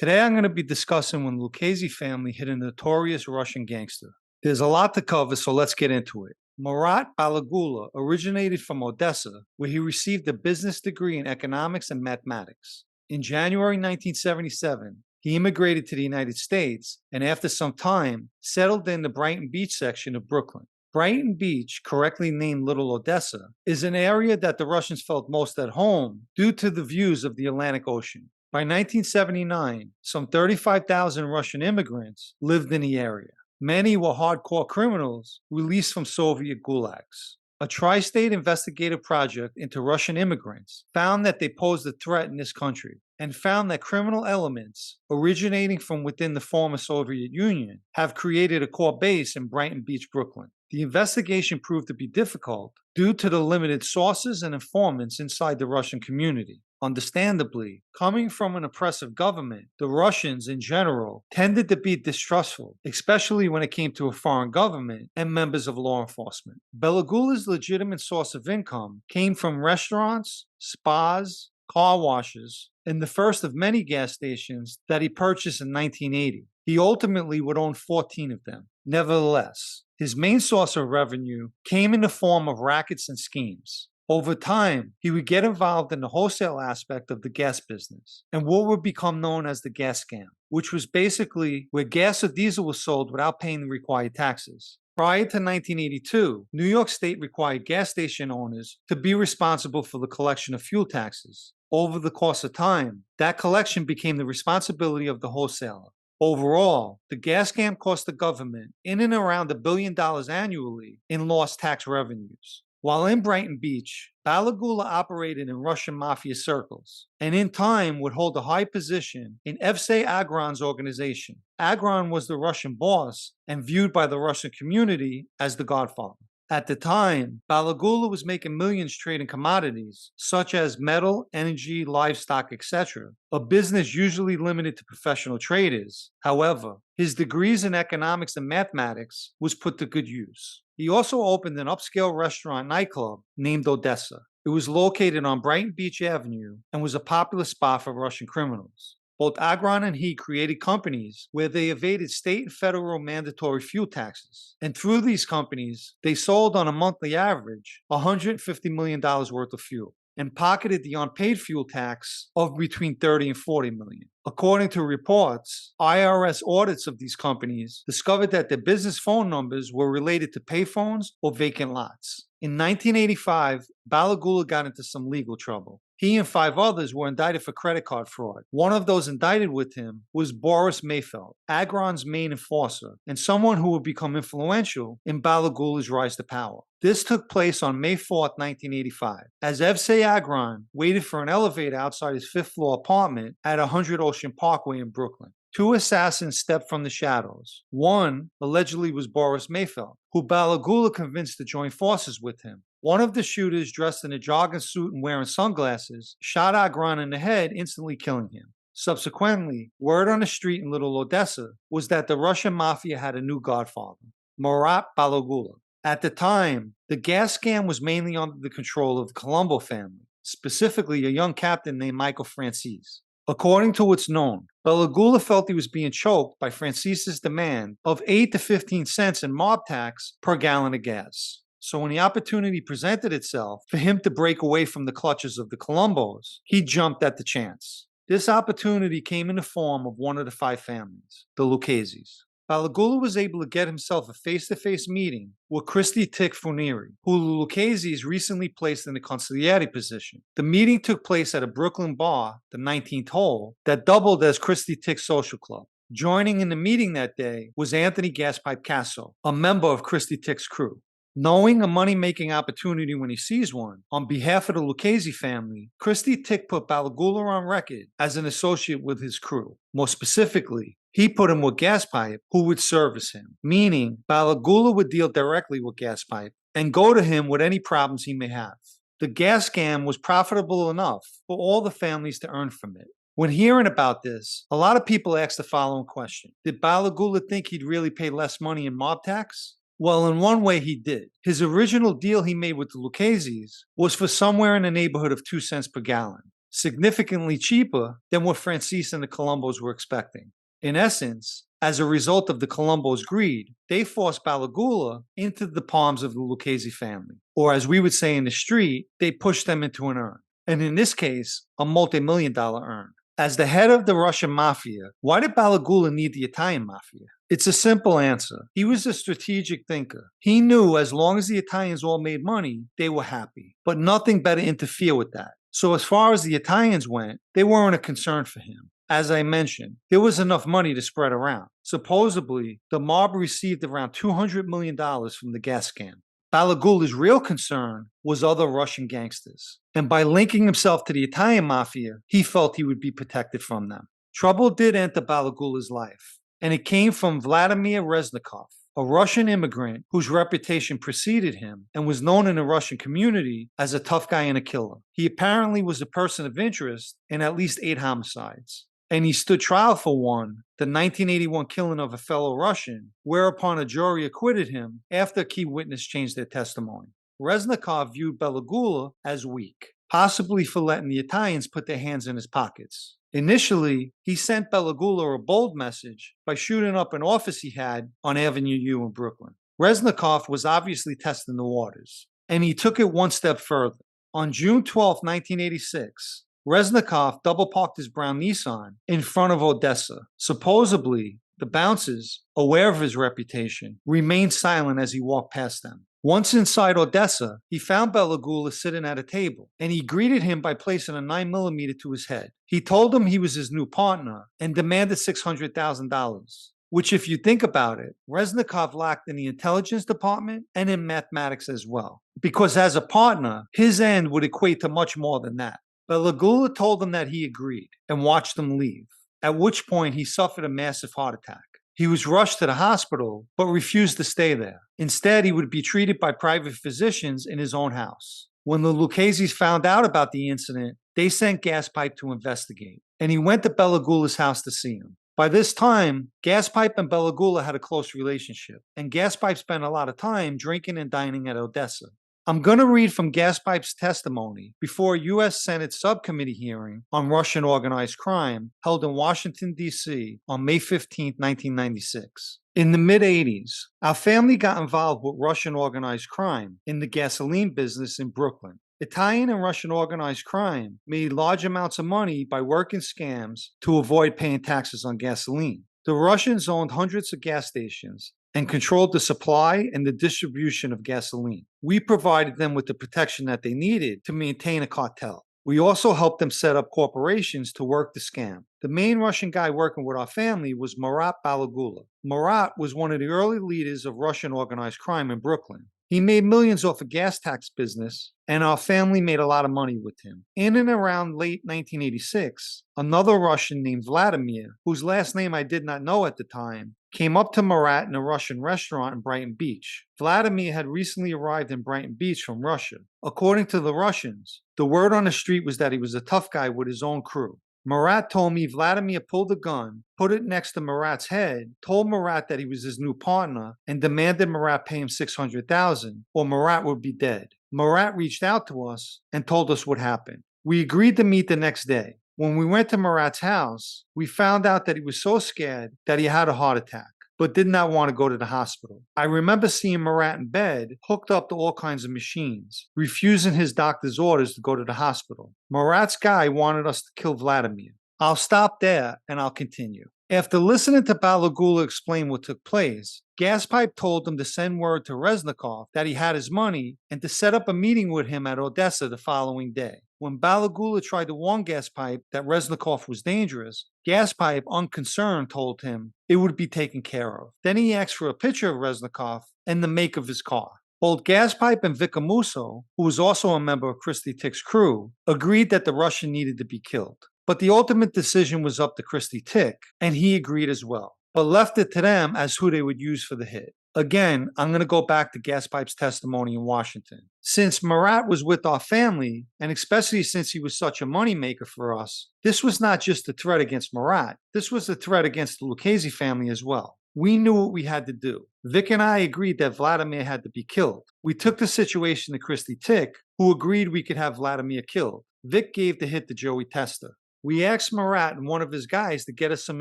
Today I'm going to be discussing when Lucchese family hit a notorious Russian gangster. There's a lot to cover, so let's get into it. Murat Balagula originated from Odessa, where he received a business degree in economics and mathematics. In January 1977, he immigrated to the United States and after some time settled in the Brighton Beach section of Brooklyn. Brighton Beach, correctly named Little Odessa, is an area that the Russians felt most at home due to the views of the Atlantic Ocean. By 1979, some 35,000 Russian immigrants lived in the area. Many were hardcore criminals released from Soviet gulags. A tri-state investigative project into Russian immigrants found that they posed a threat in this country and found that criminal elements originating from within the former Soviet Union have created a core base in Brighton Beach, Brooklyn. The investigation proved to be difficult due to the limited sources and informants inside the Russian community. Understandably, coming from an oppressive government, the Russians in general tended to be distrustful, especially when it came to a foreign government and members of law enforcement. Balagula's legitimate source of income came from restaurants, spas, car washes, and the first of many gas stations that he purchased in 1980. He ultimately would own 14 of them. Nevertheless, his main source of revenue came in the form of rackets and schemes. Over time, he would get involved in the wholesale aspect of the gas business and what would become known as the gas scam, which was basically where gas or diesel was sold without paying the required taxes. Prior to 1982, New York State required gas station owners to be responsible for the collection of fuel taxes. Over the course of time, that collection became the responsibility of the wholesaler. Overall, the gas scam cost the government in and around $1 billion annually in lost tax revenues. While in Brighton Beach, Balagula operated in Russian Mafia circles, and in time would hold a high position in Evsei Agron's organization. Agron was the Russian boss and viewed by the Russian community as the Godfather. At the time, Balagula was making millions trading commodities such as metal, energy, livestock, etc., a business usually limited to professional traders. However, his degrees in economics and mathematics was put to good use. He also opened an upscale restaurant nightclub named Odessa. It was located on Brighton Beach Avenue and was a popular spot for Russian criminals. Both Agron and he created companies where they evaded state and federal mandatory fuel taxes. And through these companies, they sold on a monthly average $150 million worth of fuel and pocketed the unpaid fuel tax of between 30 and 40 million. According to reports, IRS audits of these companies discovered that their business phone numbers were related to payphones or vacant lots. In 1985, Balagula got into some legal trouble. He and 5 others were indicted for credit card fraud. One of those indicted with him was Boris Mayfeld, Agron's main enforcer, and someone who would become influential in Balagula's rise to power. This took place on May 4, 1985, as Evsei Agron waited for an elevator outside his 5th floor apartment at 100 Ocean Parkway in Brooklyn. 2 assassins stepped from the shadows. One allegedly was Boris Mayfeld, who Balagula convinced to join forces with him. One of the shooters, dressed in a jogging suit and wearing sunglasses, shot Agron in the head, instantly killing him. Subsequently, word on the street in Little Odessa was that the Russian Mafia had a new godfather, Murat Balagula. At the time, the gas scam was mainly under the control of the Colombo family, specifically a young captain named Michael Francis. According to what's known, Balagula felt he was being choked by Francis's demand of 8 to 15 cents in mob tax per gallon of gas. So when the opportunity presented itself for him to break away from the clutches of the Colombos, he jumped at the chance. This opportunity came in the form of one of the 5 families, the Luccheses. Balagula was able to get himself a face-to-face meeting with Christy Tick Funieri, who the Luccheses recently placed in the consigliere position. The meeting took place at a Brooklyn bar, the 19th hole, that doubled as Christy Tick's social club. Joining in the meeting that day was Anthony Gaspipe Casso, a member of Christy Tick's crew. Knowing a money-making opportunity when he sees one, on behalf of the Lucchese family, Christy Tick put Balagula on record as an associate with his crew. More specifically, he put him with Gaspipe, who would service him, meaning Balagula would deal directly with Gaspipe and go to him with any problems he may have. The gas scam was profitable enough for all the families to earn from it. When hearing about this, a lot of people asked the following question: did Balagula think he'd really pay less money in mob tax? Well, in one way he did. His original deal he made with the Luccheses was for somewhere in the neighborhood of 2 cents per gallon. significantly cheaper than what Francis and the Colombos were expecting. In essence, as a result of the Colombos' greed, they forced Balagula into the palms of the Lucchese family. Or as we would say in the street, they pushed them into an urn. And in this case, a multi-million-dollar urn. As the head of the Russian Mafia, why did Balagula need the Italian Mafia? It's a simple answer. He was a strategic thinker. He knew as long as the Italians all made money, they were happy. But nothing better interfere with that. So as far as the Italians went, they weren't a concern for him. As I mentioned, there was enough money to spread around. Supposedly, the mob received around $200 million from the gas scam. Balagula's real concern was other Russian gangsters. And by linking himself to the Italian Mafia, he felt he would be protected from them. Trouble did enter Balagula's life, and it came from Vladimir Reznikov, a Russian immigrant whose reputation preceded him and was known in the Russian community as a tough guy and a killer. He apparently was a person of interest in at least 8 homicides. And he stood trial for one, the 1981 killing of a fellow Russian, whereupon a jury acquitted him after a key witness changed their testimony. Reznikov viewed Balagula as weak, possibly for letting the Italians put their hands in his pockets. Initially, he sent Balagula a bold message by shooting up an office he had on Avenue U in Brooklyn. Reznikov was obviously testing the waters, and he took it one step further. On June 12, 1986, Reznikov double-parked his brown Nissan in front of Odessa. Supposedly, the bouncers, aware of his reputation, remained silent as he walked past them. Once inside Odessa, he found Balagula sitting at a table, and he greeted him by placing a 9mm to his head. He told him he was his new partner and demanded $600,000. Which, if you think about it, Reznikov lacked in the intelligence department and in mathematics as well. Because as a partner, his end would equate to much more than that. Balagula told him that he agreed and watched them leave, at which point he suffered a massive heart attack. He was rushed to the hospital, but refused to stay there. Instead, he would be treated by private physicians in his own house. When the Luccheses found out about the incident, they sent Gaspipe to investigate, and he went to Balagula's house to see him. By this time, Gaspipe and Balagula had a close relationship, and Gaspipe spent a lot of time drinking and dining at Odessa. I'm going to read from Gaspipe's testimony before a U.S. Senate subcommittee hearing on Russian organized crime held in Washington, D.C. on May 15, 1996. In the mid-'80s, our family got involved with Russian organized crime in the gasoline business in Brooklyn. Italian and Russian organized crime made large amounts of money by working scams to avoid paying taxes on gasoline. The Russians owned hundreds of gas stations and controlled the supply and the distribution of gasoline. We provided them with the protection that they needed to maintain a cartel. We also helped them set up corporations to work the scam. The main Russian guy working with our family was Marat Balagula. Marat was one of the early leaders of Russian organized crime in Brooklyn. He made millions off a gas tax business, and our family made a lot of money with him. In and around late 1986, another Russian named Vladimir, whose last name I did not know at the time, came up to Marat in a Russian restaurant in Brighton Beach. Vladimir had recently arrived in Brighton Beach from Russia. According to the Russians, the word on the street was that he was a tough guy with his own crew. Marat told me Vladimir pulled a gun, put it next to Marat's head, told Marat that he was his new partner, and demanded Marat pay him $600,000 or Marat would be dead. Marat reached out to us and told us what happened. We agreed to meet the next day. When we went to Marat's house, we found out that he was so scared that he had a heart attack, but did not want to go to the hospital. I remember seeing Marat in bed, hooked up to all kinds of machines, refusing his doctor's orders to go to the hospital. Marat's guy wanted us to kill Vladimir. I'll stop there and I'll continue. After listening to Balagula explain what took place, Gaspipe told him to send word to Reznikov that he had his money and to set up a meeting with him at Odessa the following day. When Balagula tried to warn Gaspipe that Reznikov was dangerous, Gaspipe, unconcerned, told him it would be taken care of. Then he asked for a picture of Reznikov and the make of his car. Both Gaspipe and Vicamuso, who was also a member of Christy Tick's crew, agreed that the Russian needed to be killed. But the ultimate decision was up to Christy Tick, and he agreed as well, but left it to them as who they would use for the hit. Again, I'm going to go back to Gaspipe's testimony in Washington. Since Marat was with our family, and especially since he was such a moneymaker for us, this was not just a threat against Marat, this was a threat against the Lucchese family as well. We knew what we had to do. Vic and I agreed that Vladimir had to be killed. We took the situation to Christy Tick, who agreed we could have Vladimir killed. Vic gave the hit to Joey Testa. We asked Marat and one of his guys to get us some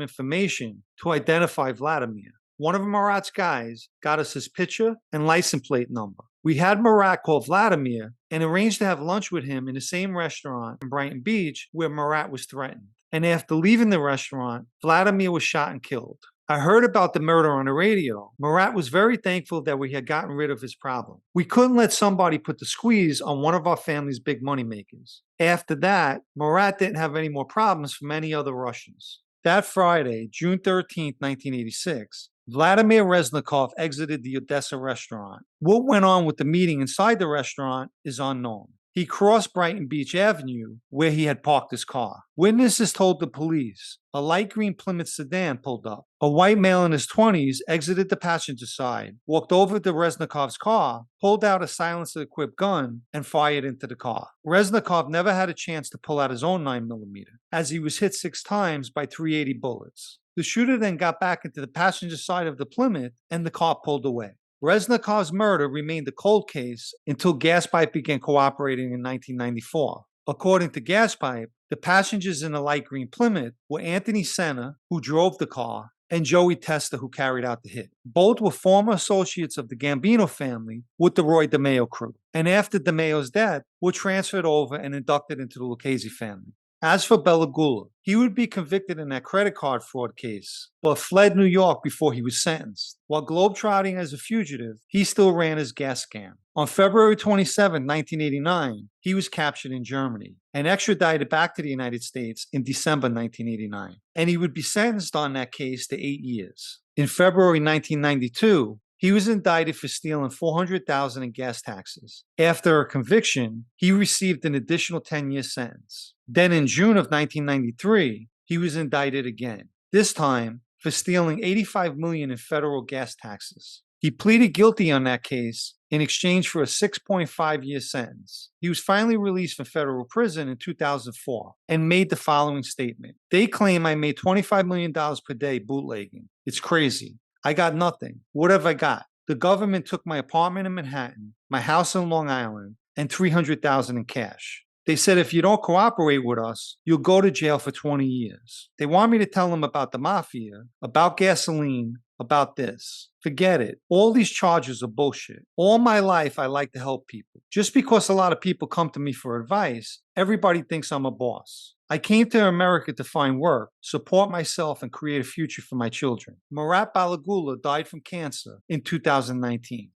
information to identify Vladimir. One of Marat's guys got us his picture and license plate number. We had Marat call Vladimir and arranged to have lunch with him in the same restaurant in Brighton Beach where Marat was threatened. And after leaving the restaurant, Vladimir was shot and killed. I heard about the murder on the radio. Marat was very thankful that we had gotten rid of his problem. We couldn't let somebody put the squeeze on one of our family's big money makers. After that, Marat didn't have any more problems from any other Russians. That Friday, June 13, 1986, Vladimir Reznikov exited the Odessa restaurant. What went on with the meeting inside the restaurant is unknown. He crossed Brighton Beach Avenue, where he had parked his car. Witnesses told the police a light green Plymouth sedan pulled up. A white male in his 20s exited the passenger side, walked over to Reznikov's car, pulled out a silencer-equipped gun, and fired into the car. Reznikov never had a chance to pull out his own 9mm, as he was hit 6 times by .380 bullets. The shooter then got back into the passenger side of the Plymouth, and the car pulled away. Reznikov's murder remained a cold case until Gaspipe began cooperating in 1994. According to Gaspipe, the passengers in the light green Plymouth were Anthony Senna, who drove the car, and Joey Testa, who carried out the hit. Both were former associates of the Gambino family with the Roy DeMeo crew, and after DeMeo's death, were transferred over and inducted into the Lucchese family. As for Belagula, he would be convicted in that credit card fraud case, but fled New York before he was sentenced. While globetrotting as a fugitive, he still ran his gas scam. On February 27, 1989, he was captured in Germany and extradited back to the United States in December 1989, and he would be sentenced on that case to 8 years. In February 1992, he was indicted for stealing $400,000 in gas taxes. After a conviction, he received an additional 10-year sentence. Then in June of 1993, he was indicted again, this time for stealing $85 million in federal gas taxes. He pleaded guilty on that case in exchange for a 6.5-year sentence. He was finally released from federal prison in 2004 and made the following statement. They claim I made $25 million per day bootlegging. It's crazy. I got nothing. What have I got? The government took my apartment in Manhattan, my house in Long Island, and $300,000 in cash. They said if you don't cooperate with us, you'll go to jail for 20 years. They want me to tell them about the Mafia, about gasoline, about this. Forget it. All these charges are bullshit. All my life, I like to help people. Just because a lot of people come to me for advice, everybody thinks I'm a boss. I came to America to find work, support myself, and create a future for my children. Marat Balagula died from cancer in 2019.